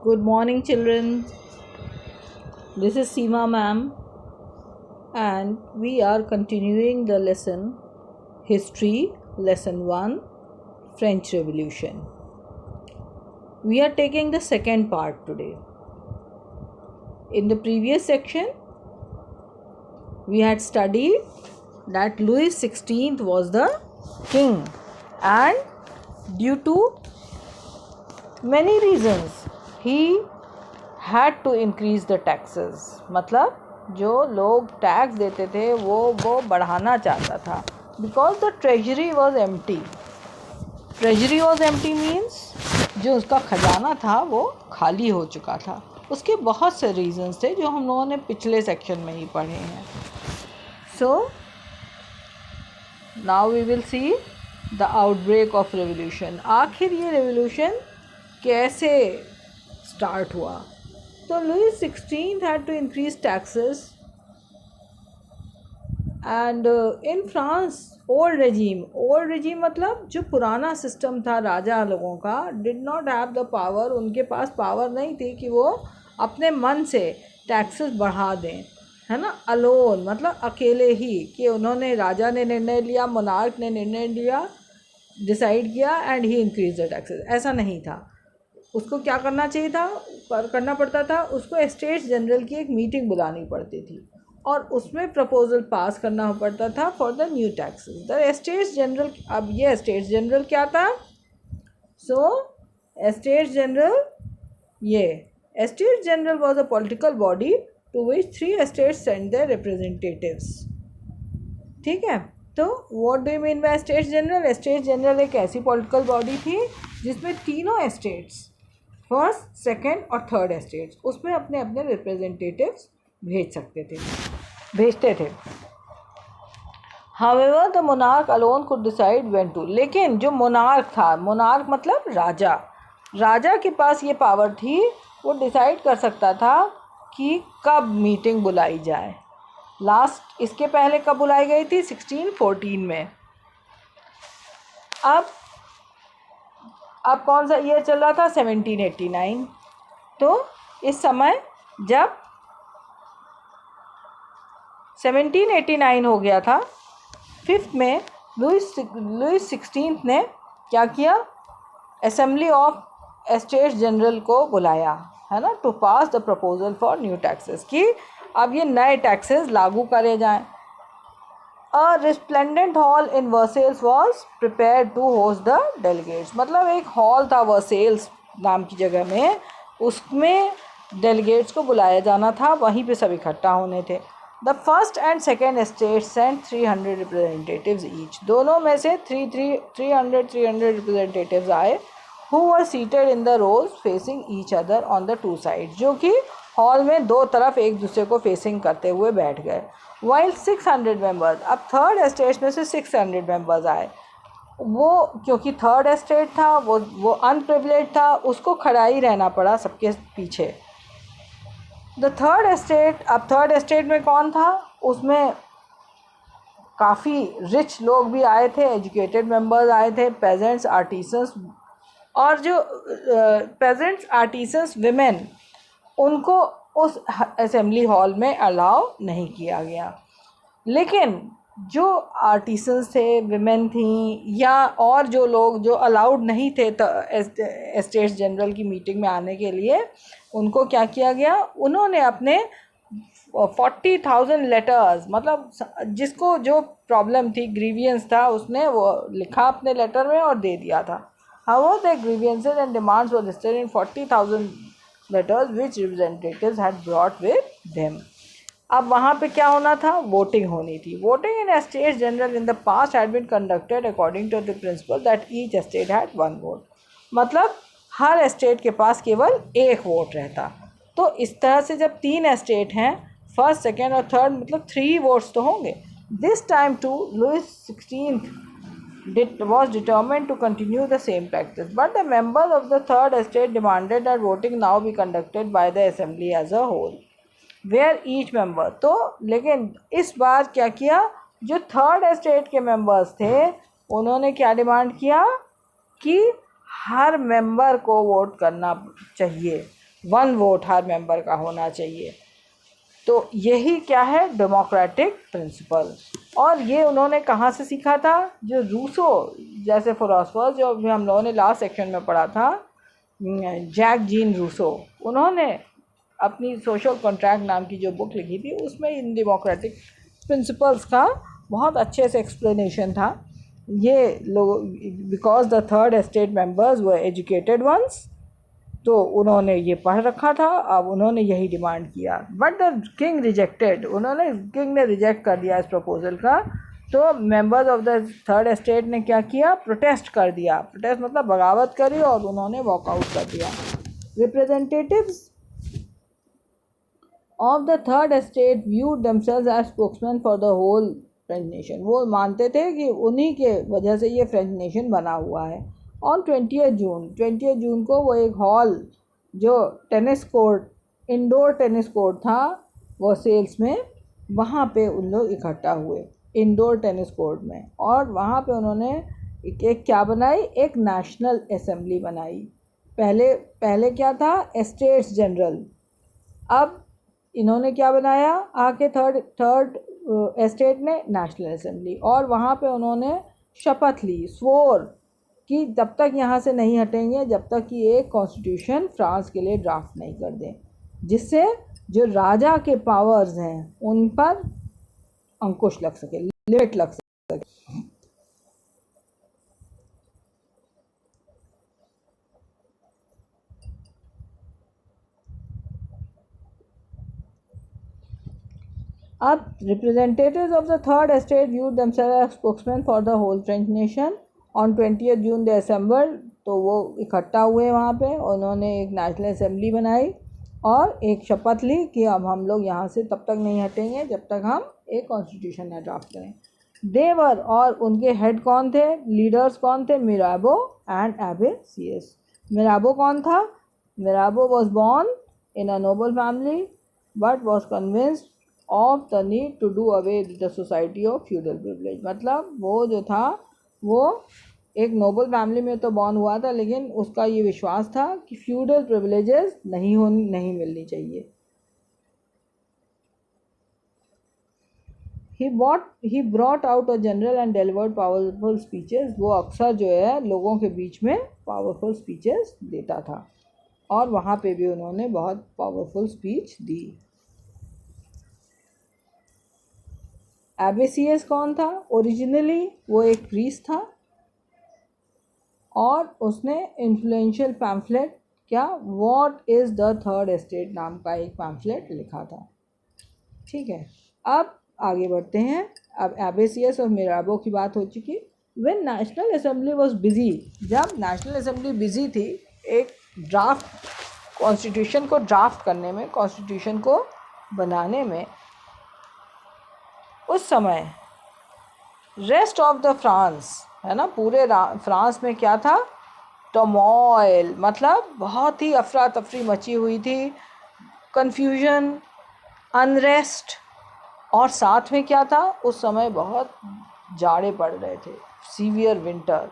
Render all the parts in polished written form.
Good morning, children. This is Seema ma'am, and we are continuing the lesson History, Lesson 1, French Revolution. We are taking the second part today. In the previous section, we had studied that Louis XVI was the king, and due to many reasons, he had to increase the taxes. मतलब जो लोग tax देते थे वो बढ़ाना चाहता था, because the treasury was empty. Treasury was empty means जो उसका खजाना था वो खाली हो चुका था. उसके बहुत से रीजंस थे जो हम लोगों ने पिछले सेक्शन में ही पढ़े हैं. So now we will see the outbreak of revolution. आखिर ये revolution कैसे स्टार्ट हुआ? तो Louis XVI had to increase taxes, and in France old regime मतलब जो पुराना सिस्टम था राजा लोगों का did not have the power. उनके पास पावर नहीं थी कि वो अपने मन से टैक्सेस बढ़ा दें, है ना. अलोन मतलब अकेले ही, कि उन्होंने राजा ने निर्णय लिया, मोनार्क ने निर्णय लिया, डिसाइड किया and he increase the taxes. ऐसा नहीं था. उसको क्या करना चाहिए था, करना पड़ता था, उसको स्टेट्स जनरल की एक मीटिंग बुलानी पड़ती थी और उसमें प्रपोजल पास करना पड़ता था for the new taxes. The states general, अब ये स्टेट्स जनरल क्या था? States general was a political body to which 3 states send their representatives. ठीक है. तो what do you mean by states general? States general एक ऐसी पॉलिटिकल बॉडी थी जिसमें तीनों स्टेट्स, फर्स्ट, सेकेंड और थर्ड स्टेट्स, उसमें अपने अपने रिप्रेजेंटेटिव्स भेजते थे. However the monarch alone could decide when to. लेकिन जो मोनार्क था, मोनार्क मतलब राजा के पास ये पावर थी, वो डिसाइड कर सकता था कि कब मीटिंग बुलाई जाए. लास्ट इसके पहले कब बुलाई गई थी? 1614 में. अब कौन सा ईयर चल रहा था? 1789. तो इस समय जब 1789 हो गया था, 5 में लुइस 16 ने क्या किया? असेंबली ऑफ स्टेट्स जनरल को बुलाया, है ना, to pass the proposal for new taxes, कि अब ये नए टैक्सेस लागू करे जाएं. A resplendent hall in Versailles was prepared to host the delegates. मतलब एक हॉल था वर्सेल्स नाम की जगह में, उसमें डेलीगेट्स को बुलाया जाना था, वहीं पे सब इकट्ठा होने थे. The first and second states sent 300 representatives each. दोनों में से 300 रिप्रेजेंटेटिव्स आए, who were seated in the rows facing each other on the two sides, जो कि हॉल में दो तरफ एक दूसरे को फेसिंग करते हुए बैठ गए. वाइल 600 मेंबर्स, अब थर्ड स्टेट में से 600 मेंबर्स आए. वो क्योंकि थर्ड स्टेट था, वो अनप्रिविलेज था, उसको खड़ा ही रहना पड़ा सबके पीछे. द थर्ड स्टेट, अब थर्ड स्टेट में कौन था? उसमें काफ़ी रिच लोग भी आए थे, एजुकेटेड मेंबर्स आए थे, पेजेंट्स, आर्टिसंस, और जो पेजेंट्स, आर्टिसंस, विमेन, उनको उस असेंबली हॉल में अलाउ नहीं किया गया. लेकिन जो आर्टिसंस थे, विमेन थी, या और जो लोग जो अलाउड नहीं थे स्टेट्स जनरल की मीटिंग में आने के लिए, उनको क्या किया गया? उन्होंने अपने 40,000 लेटर्स, मतलब जिसको जो प्रॉब्लम थी, ग्रीवियंस था, उसने वो लिखा अपने लेटर में और दे दिया था. However, their grievances and demands were listed in 40,000 letters which representatives had brought with them. अब वहाँ पे क्या होना था? वोटिंग होनी थी. Voting in states general in the past had been conducted according to the principle that each state had 1 vote. मतलब हर स्टेट के पास केवल एक वोट रहता. तो इस तरह से जब 3 स्टेट हैं, फर्स्ट, सेकेंड और थर्ड, मतलब 3 वोट्स तो होंगे. This time to Louis 16 was determined to continue the same practice, but the members of the third estate demanded that voting now be conducted by the assembly as a whole, where each member. तो लेकिन इस बार क्या किया? जो third estate के members थे, उन्होंने क्या डिमांड किया कि हर मेंबर को वोट करना चाहिए. 1 वोट हर मेंबर का होना चाहिए। तो यही क्या है, डेमोक्रेटिक प्रिंसिपल। और ये उन्होंने कहाँ से सीखा था, जो रूसो जैसे फिलोसफर जो भी हम लोगों ने लास्ट सेक्शन में पढ़ा था, जैक जीन रूसो, उन्होंने अपनी सोशल कॉन्ट्रैक्ट नाम की जो बुक लिखी थी उसमें इन डेमोक्रेटिक प्रिंसिपल्स का बहुत अच्छे से एक्सप्लेनेशन था। ये लोग, because the third estate members were educated ones, तो उन्होंने ये पढ़ रखा था, अब उन्होंने यही डिमांड किया। But the king rejected, king ने रिजेक्ट कर दिया इस प्रपोजल का। तो members of the third estate ने क्या किया, प्रोटेस्ट कर दिया। प्रोटेस्ट मतलब बगावत करी और उन्होंने वॉकआउट कर दिया। Representatives of the third estate viewed themselves as spokesman for the whole French nation. वो मानते थे कि उन्हीं के वजह से ये फ्रेंच नेशन बना हुआ है। ऑन 20 जून को वो एक हॉल, जो tennis court, indoor tennis court था वो सेल्स में, वहाँ पे उन लोग इकट्ठा हुए इंडोर टेनिस कोर्ट में। और वहाँ पे उन्होंने एक क्या बनाई, एक नेशनल असेंबली बनाई। पहले क्या था, एस्टेट्स जनरल। अब इन्होंने क्या बनाया, आके थर्ड एस्टेट ने नेशनल असेंबली। और वहाँ पे उन्होंने शपथ ली, स्वोर, कि तब तक यहाँ से नहीं हटेंगे जब तक कि एक कॉन्स्टिट्यूशन फ्रांस के लिए ड्राफ्ट नहीं कर दें, जिससे जो राजा के पावर्स हैं उन पर अंकुश लग सके, लिमिट लग सके। अब representatives of the third estate viewed themselves as spokesmen for the whole French nation. On 20th June they assembled, तो वो इकट्ठा हुए वहाँ पे, और उन्होंने एक नेशनल असेंबली बनाई और एक शपथ ली कि अब हम लोग यहाँ से तब तक नहीं हटेंगे जब तक हम एक कॉन्स्टिट्यूशन ना ड्राफ्ट करें। देवर, और उनके हेड कौन थे, लीडर्स कौन थे, मिराबो एंड एबे सीएस। मिराबो कौन था, Mirabeau was born in a noble family but was convinced of the need to do away with the society of feudal privilege. मतलब वो जो था, वो एक नोबल फैमिली में तो बॉर्न हुआ था, लेकिन उसका ये विश्वास था कि फ्यूडल प्रिविलेजेस नहीं मिलनी चाहिए। he brought out a general and delivered powerful speeches। वो अक्सर जो है लोगों के बीच में पावरफुल स्पीचेस देता था, और वहाँ पे भी उन्होंने बहुत पावरफुल स्पीच दी। एबेसियस कौन था, ओरिजिनली वो एक प्रीस्ट था, और उसने इन्फ्लुएंशियल पैम्फलेट, क्या, what is the third estate नाम का एक पैम्फलेट लिखा था। ठीक है, अब आगे बढ़ते हैं। अब एबेसियस और मिराबो की बात हो चुकी। When national assembly was busy, जब नेशनल असेंबली बिजी थी एक ड्राफ्ट, कॉन्स्टिट्यूशन को ड्राफ्ट करने में, कॉन्स्टिट्यूशन को बनाने में, उस समय रेस्ट ऑफ द फ्रांस, है ना, पूरे फ्रांस में क्या था, टर्मोइल, मतलब बहुत ही अफरा तफरी मची हुई थी, कन्फ्यूजन, अनरेस्ट। और साथ में क्या था, उस समय बहुत जाड़े पड़ रहे थे, सीवियर विंटर।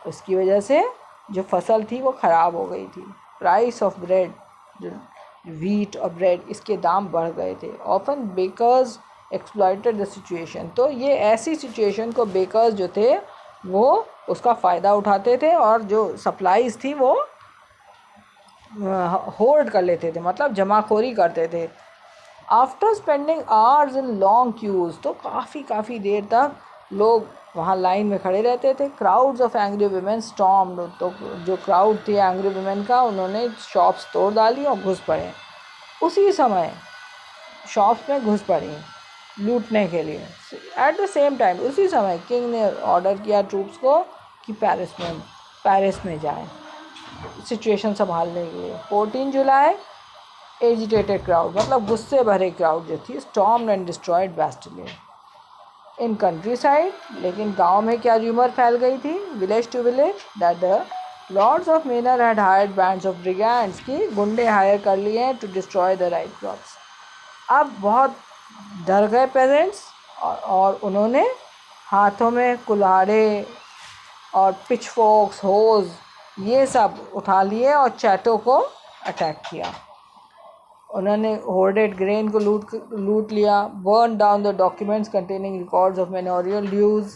इसकी वजह से जो फसल थी वो ख़राब हो गई थी। प्राइस ऑफ ब्रेड, जो व्हीट और ब्रेड, इसके दाम बढ़ गए थे। Often bakers exploited the situation. तो ये ऐसी सिचुएशन को बेकर्स जो थे वो उसका फ़ायदा उठाते थे, और जो सप्लाईज़ थी वो होल्ड कर लेते थे, मतलब जमाखोरी करते थे। After spending hours in long queues, तो काफ़ी देर तक लोग वहाँ लाइन में खड़े रहते थे। Crowds of angry women stormed, तो जो क्राउड थी एंग्री वुमेन का, उन्होंने शॉप्स तोड़ डाली और घुस पड़े। उसी समय शॉप्स में घुस पड़ी लूटने के लिए। एट द सेम टाइम, उसी समय किंग ने ऑर्डर किया ट्रूप्स को कि पेरिस में जाएं सिचुएशन संभालने के लिए। 14 जुलाई, एजिटेटेड क्राउड, मतलब गुस्से भरे क्राउड जो थी, stormed and destroyed Bastille in countryside. लेकिन गांव में क्या र्यूमर फैल गई थी, village to village, that the lords of manor had hired bands of brigands, की गुंडे हायर कर लिए हैं to destroy the rice crops. अब बहुत डर गए पेरेंट्स, और उन्होंने हाथों में कुल्हाड़े और पिचफोक्स, होज, ये सब उठा लिए और चैटों को अटैक किया। उन्होंने होर्डेड ग्रेन को लूट लिया, burn down the documents containing records of memorial dues,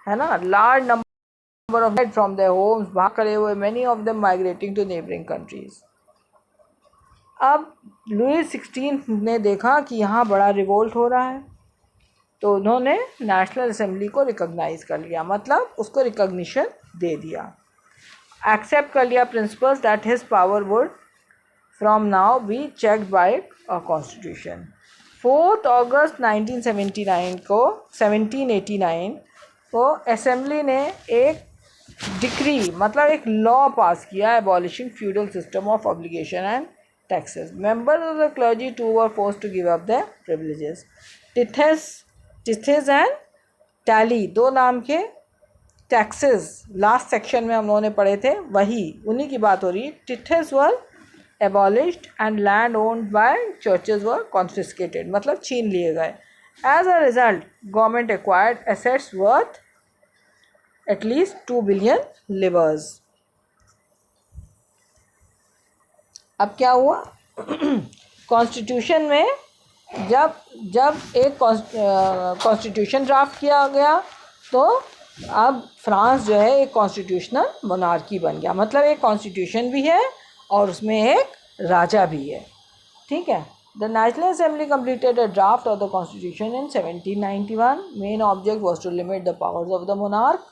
है ना, large number of from their homes, भाग खड़े हुए, many of them migrating to neighbouring countries. अब लुईस 16 ने देखा कि यहाँ बड़ा रिवोल्ट हो रहा है, तो उन्होंने नेशनल असेंबली को रिकॉग्नाइज कर लिया, मतलब उसको रिकॉग्निशन दे दिया, एक्सेप्ट कर लिया principles that his power wood from now be checked by a constitution. 4 अगस्त 1789 को असेंबली ने एक डिक्री, मतलब एक लॉ पास किया, abolishing feudal system of obligation and taxes. Members of the clergy too were forced to give up their privileges. Tithes and taille, दो नाम के taxes last section में हम लोगों ने पढ़े थे, वही उन्हीं की बात हो रही है। टिथेस वर abolished and land owned by churches were confiscated, मतलब छीन लिए गए। As a result, government acquired assets worth at least 2 billion livres. अब क्या हुआ? कॉन्स्टिट्यूशन में जब एक कॉन्स्टिट्यूशन ड्राफ्ट किया गया, तो अब फ्रांस जो है एक कॉन्स्टिट्यूशनल मोनार्की बन गया, मतलब एक कॉन्स्टिट्यूशन भी है और उसमें एक राजा भी है, ठीक है। The national assembly completed a draft of the constitution in 1791। Main object was to limit the powers of the monarch.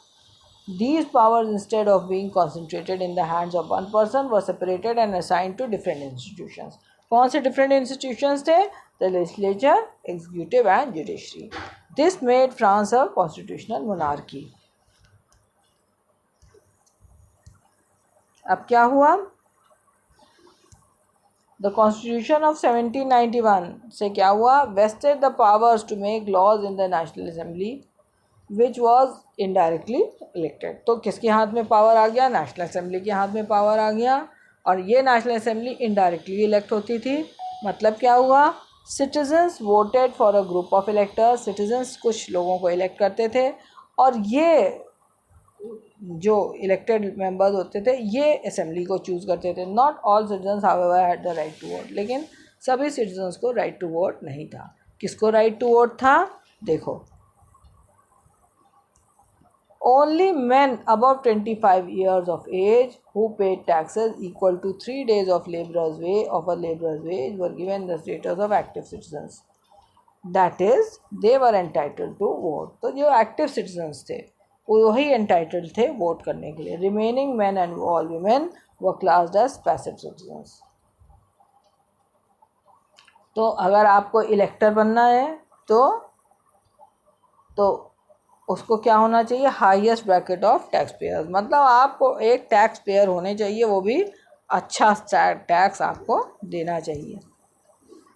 These powers, instead of being concentrated in the hands of one person, were separated and assigned to different institutions. कौन से different institutions थे? The legislature, executive and judiciary. This made France a constitutional monarchy. अब क्या हुआ? The Constitution of 1791 से क्या हुआ? Vested the powers to make laws in the National Assembly, which was indirectly elected. तो किसके हाथ में पावर आ गया? नेशनल असेंबली के हाथ में पावर आ गया, और ये नेशनल असेंबली इनडायरेक्टली इलेक्ट होती थी। मतलब क्या हुआ? Citizens voted for a group of electors. Citizens कुछ लोगों को इलेक्ट करते थे, और ये जो इलेक्टेड मेंबर्स होते थे ये असेंबली को चूज़ करते थे। Not all citizens however had the right to vote, लेकिन सभी सिटीजन्स को राइट टू वोट नहीं था। किसको राइट टू वोट था? देखो, only men above 25 years of age who paid taxes equal to 3 days of a laborer's wage were given the status of active citizens. That is, they were entitled to vote. तो जो active citizens थे वही entitled थे vote करने के लिए। Remaining men and all women were classed as passive citizens. तो अगर आपको इलेक्टर बनना है तो उसको क्या होना चाहिए? Highest bracket of tax payers, मतलब आपको एक टैक्स पेयर होने चाहिए, वो भी अच्छा टैक्स आपको देना चाहिए।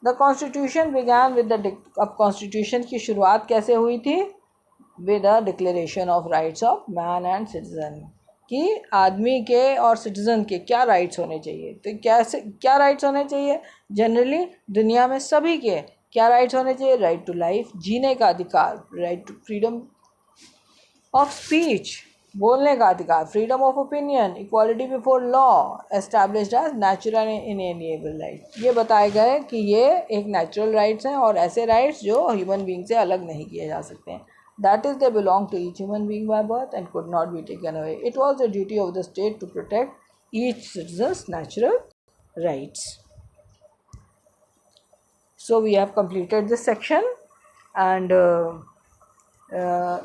The constitution began with the, अब कॉन्स्टिट्यूशन की शुरुआत कैसे हुई थी? With the declaration of rights of man and citizen, कि आदमी के और सिटीजन के क्या राइट्स होने चाहिए। तो क्या राइट्स होने चाहिए? जनरली दुनिया में सभी के क्या राइट्स होने चाहिए? राइट टू लाइफ, जीने का अधिकार, right to freedom of speech, बोलने का अधिकार, freedom of opinion, equality before law, established as natural inalienable right. ये बताए गए कि ये एक नेचुरल राइट्स हैं और ऐसे राइट्स जो ह्यूमन बीइंग से अलग नहीं किए जा सकते हैं। That is they belong to each human being by birth and could not be taken away. It was the duty of the state to protect each citizens natural rights. So we have completed this section, and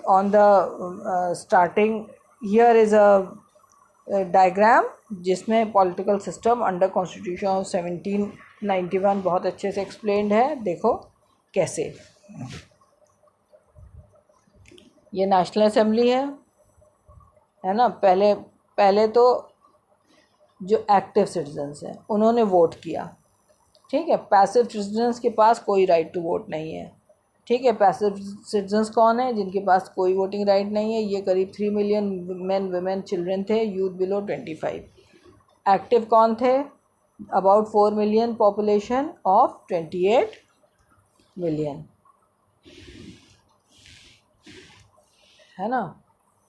on the starting here is a diagram जिसमें political system under constitution of 1791 बहुत अच्छे से explained है। देखो कैसे, ये national assembly है ना। पहले तो जो एक्टिव सिटीजन्स हैं उन्होंने वोट किया, ठीक है। पैसिव सिटीजन्स के पास कोई राइट टू वोट नहीं है, ठीक है। पैसिव सिटीजन्स कौन है? जिनके पास कोई वोटिंग राइट नहीं है। ये करीब 3 मिलियन मेन वुमेन चिल्ड्रन थे, यूथ बिलो 25। एक्टिव कौन थे? About 4 million population of 28 million, है ना।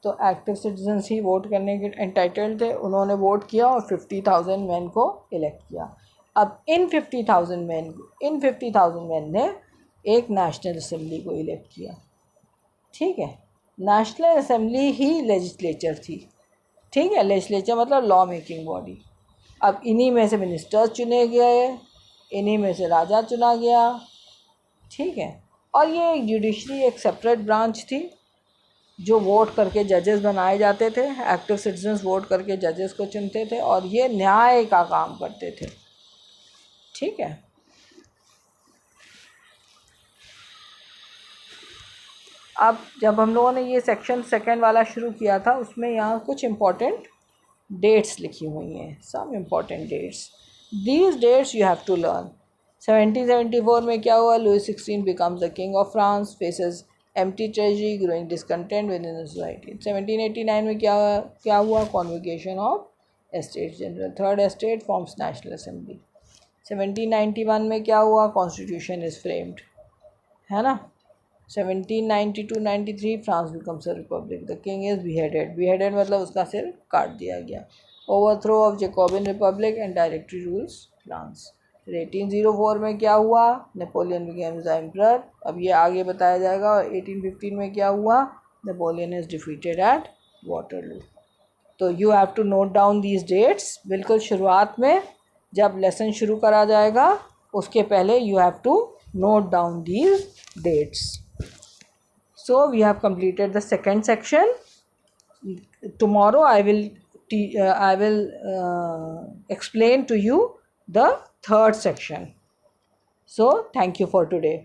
तो एक्टिव सिटीजन्स ही वोट करने के एंटाइटल्ड थे। उन्होंने वोट किया और 50,000 मैन को इलेक्ट किया। अब इन 50,000 मैन ने एक नेशनल असेंबली को इलेक्ट किया। ठीक है, नेशनल असेंबली ही लेजिस्लेचर थी। ठीक है, लेजिस्लेचर मतलब लॉ मेकिंग बॉडी। अब इन्हीं में से मिनिस्टर्स चुने गए, इन्हीं में से राजा चुना गया। ठीक है, और ये जुडिशरी एक सेपरेट ब्रांच थी जो वोट करके जजेस बनाए जाते थे। एक्टिव सिटीजन्स वोट करके जजेस को चुनते थे और ये न्याय का काम करते थे। ठीक है, अब जब हम लोगों ने ये सेक्शन सेकंड वाला शुरू किया था उसमें यहाँ कुछ इम्पोर्टेंट डेट्स लिखी हुई हैं, some important dates. These dates you have to learn. 1774 में क्या हुआ? Louis 16 becomes the king of France, faces empty treasury, growing discontent within the society. 1789 में क्या हुआ? Convocation of estate general, third estate forms national assembly. 1791 में क्या हुआ? Constitution is framed, है ना। 1792-93 France becomes a republic, the king is beheaded मतलब उसका सिर काट दिया गया। Overthrow of Jacobian Republic and directory rules France. फिर 1804 में क्या हुआ? Napoleon becomes the emperor. अब ये आगे बताया जाएगा। और 1815 में क्या हुआ? Napoleon is defeated at Waterloo. तो you have to note down these dates. बिल्कुल शुरुआत में जब लेसन शुरू करा जाएगा उसके पहले you have to note down these dates. So we have completed the second section. Tomorrow I will explain to you the third section. So thank you for today.